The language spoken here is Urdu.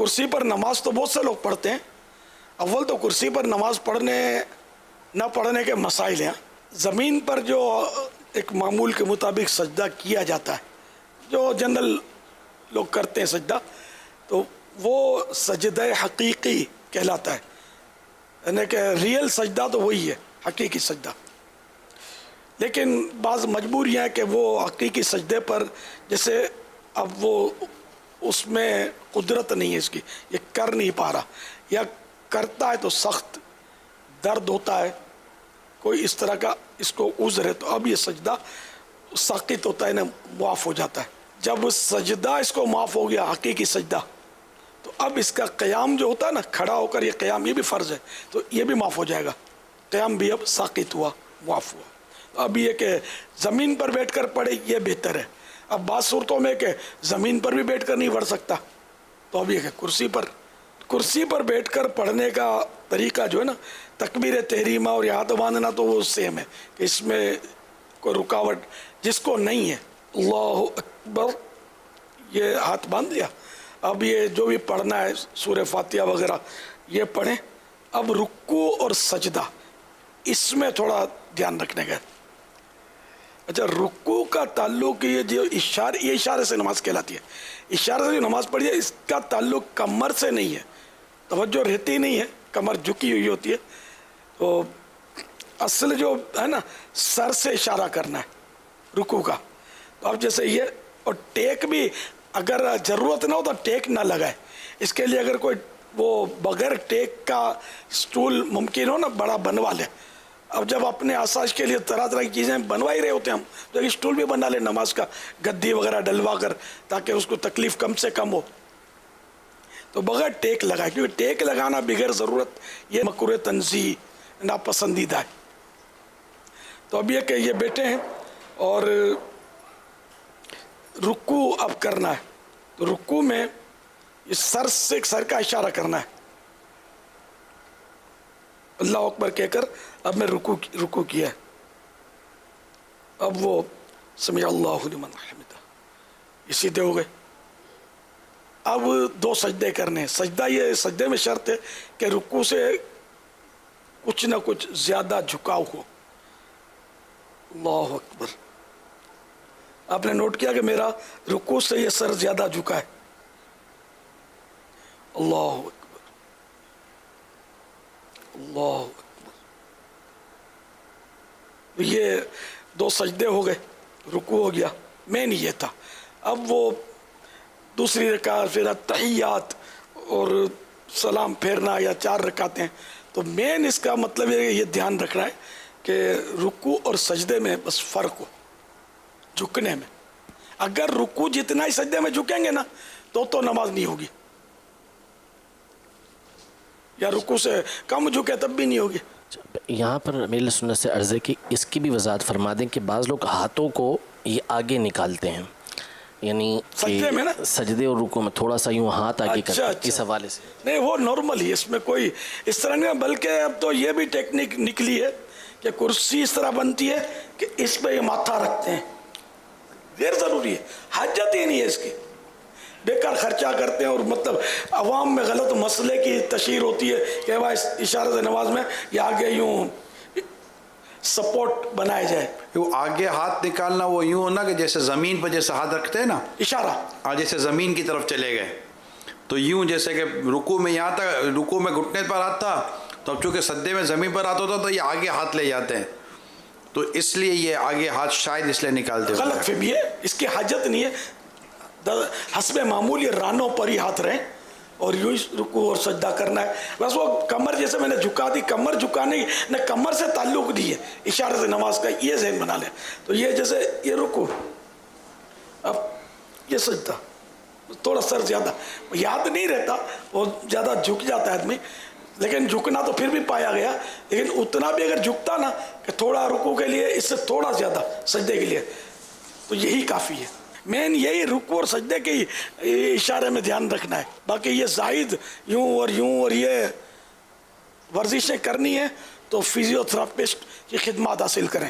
کرسی پر نماز تو بہت سے لوگ پڑھتے ہیں. اول تو کرسی پر نماز پڑھنے نہ پڑھنے کے مسائل ہیں. زمین پر جو ایک معمول کے مطابق سجدہ کیا جاتا ہے، جو جنرل لوگ کرتے ہیں سجدہ، تو وہ سجدہ حقیقی کہلاتا ہے. یعنی کہ ریئل سجدہ تو وہی ہے، حقیقی سجدہ. لیکن بعض مجبوریاں ہیں کہ وہ حقیقی سجدے پر، جیسے اب وہ اس میں قدرت نہیں ہے اس کی، یہ کر نہیں پا رہا، یا کرتا ہے تو سخت درد ہوتا ہے، کوئی اس طرح کا اس کو عذر ہے، تو اب یہ سجدہ ساقط ہوتا ہے، معاف ہو جاتا ہے. جب سجدہ اس کو معاف ہو گیا، حقیقی سجدہ، تو اب اس کا قیام جو ہوتا ہے نا، کھڑا ہو کر یہ قیام، یہ بھی فرض ہے، تو یہ بھی معاف ہو جائے گا. قیام بھی اب ساقط ہوا، معاف ہوا. اب یہ کہ زمین پر بیٹھ کر پڑھے یہ بہتر ہے. اب بعض صورتوں میں کہ زمین پر بھی بیٹھ کر نہیں پڑھ سکتا، تو اب یہ کہ کرسی پر بیٹھ کر پڑھنے کا طریقہ جو ہے نا، تکبیر تحریمہ اور ہاتھ باندھنا تو وہ سیم ہے، کہ اس میں کوئی رکاوٹ جس کو نہیں ہے، اللہ اکبر یہ ہاتھ باندھ لیا. اب یہ جو بھی پڑھنا ہے سورہ فاتحہ وغیرہ یہ پڑھیں. اب رکوع اور سجدہ اس میں تھوڑا دھیان رکھنے کا. اچھا، رکوع کا تعلق یہ جو اشارے سے نماز کہلاتی ہے. اشارے سے جو نماز پڑھی ہے اس کا تعلق کمر سے نہیں ہے، توجہ رہتی نہیں ہے، کمر جھکی ہوئی ہوتی ہے. تو اصل جو ہے نا، سر سے اشارہ کرنا ہے رکوع کا. تو اب جیسے یہ، اور ٹیک بھی اگر ضرورت نہ ہو تو ٹیک نہ لگائے. اس کے لیے اگر کوئی وہ بغیر ٹیک کا سٹول ممکن ہو نا، بڑا بنوا لے. اب جب اپنے آسائش کے لیے طرح طرح کی چیزیں بنوا ہی رہے ہوتے ہیں ہم، تو ایک سٹول بھی بنا لے نماز کا، گدی وغیرہ ڈلوا کر، تاکہ اس کو تکلیف کم سے کم ہو. تو بغیر ٹیک لگائے، کیونکہ ٹیک لگانا بغیر ضرورت یہ مکروہ تنزیہ، ناپسندیدہ ہے. تو اب یہ کہ یہ بیٹھے ہیں اور رکوع اب کرنا ہے. تو رکوع میں یہ سر کا اشارہ کرنا ہے، اللہ اکبر کہہ کر اب میں رکوع کیا ہے. اب وہ سمع اللہ لمن حمدہ، یہ سیدھے ہو گئے. اب دو سجدے کرنے ہیں. سجدے میں شرط ہے کہ رکوع سے کچھ نہ کچھ زیادہ جھکاؤ ہو. اللہ اکبر. آپ نے نوٹ کیا کہ میرا رکوع سے یہ سر زیادہ جھکا ہے. اللہ اکبر، اللہ اکبر. یہ دو سجدے ہو گئے، رکوع ہو گیا. مین یہ تھا. اب وہ دوسری رکعت، پھر تحیات اور سلام پھیرنا، یا 4 رکعتیں. تو مین اس کا مطلب ہے کہ یہ دھیان رکھنا ہے کہ رکوع اور سجدے میں بس فرق ہو جھکنے میں. اگر رکوع جتنا ہی سجدے میں جھکیں گے نا تو نماز نہیں ہوگی، یا رکوع سے کم جھکے تب بھی نہیں ہوگی. یہاں پر میرے سنت سے عرض ہے کہ اس کی بھی وضاحت فرما دیں کہ بعض لوگ ہاتھوں کو یہ آگے نکالتے ہیں، یعنی سجدے میں نا، سجدے اور رکوع میں تھوڑا سا یوں ہاتھ آگے کرتے ہیں. اس حوالے سے نہیں، وہ نارمل ہی، اس میں کوئی اس طرح نہیں. بلکہ اب تو یہ بھی ٹیکنیک نکلی ہے کہ کرسی اس طرح بنتی ہے کہ اس پہ یہ ماتھا رکھتے ہیں. غیر ضروری ہے، حاجت ہی نہیں ہے اس کی. بیکار خرچہ کرتے ہیں، اور مطلب عوام میں غلط مسئلے کی تشہیر ہوتی ہے کہ بھائی اشارہ سے نماز میں یہ آگے یوں سپورٹ بنایا جائے. آگے ہاتھ نکالنا وہ یوں ہونا کہ جیسے زمین پر جیسے ہاتھ رکھتے ہیں نا، اشارہ جیسے زمین کی طرف چلے گئے تو یوں، جیسے کہ رکوع میں یہاں تک، رکوع میں گھٹنے پر ہاتھ تھا، تو اب چونکہ سجدے میں زمین پر ہاتھ ہوتا تو یہ آگے ہاتھ لے جاتے ہیں، تو اس لیے یہ آگے ہاتھ شاید اس لیے نکالتے ہیں. غلط فہمی ہے، اس کی حاجت نہیں ہے. حسب معمول یہ رانوں پر ہی ہاتھ رہیں اور یوں رکوع اور سجدہ کرنا ہے. بس وہ کمر جیسے میں نے جھکا دی، کمر جھکانے نہ کمر سے تعلق نہیں ہے اشارے سے نماز کا، یہ ذہن بنا لیں. تو یہ جیسے یہ رکوع، اب یہ سجدہ، تھوڑا سر زیادہ یاد نہیں رہتا، وہ زیادہ جھک جاتا ہے آدمی. لیکن جھکنا تو پھر بھی پایا گیا، لیکن اتنا بھی اگر جھکتا نا کہ تھوڑا رکوع کے لیے، اس سے تھوڑا زیادہ سجدے کے لیے، تو یہی کافی ہے. مین یہی رکوع اور سجدے کے اشارے میں دھیان رکھنا ہے. باقی یہ زائد یوں اور یہ ورزشیں کرنی ہے تو فزیو تھراپسٹ کی خدمات حاصل کریں.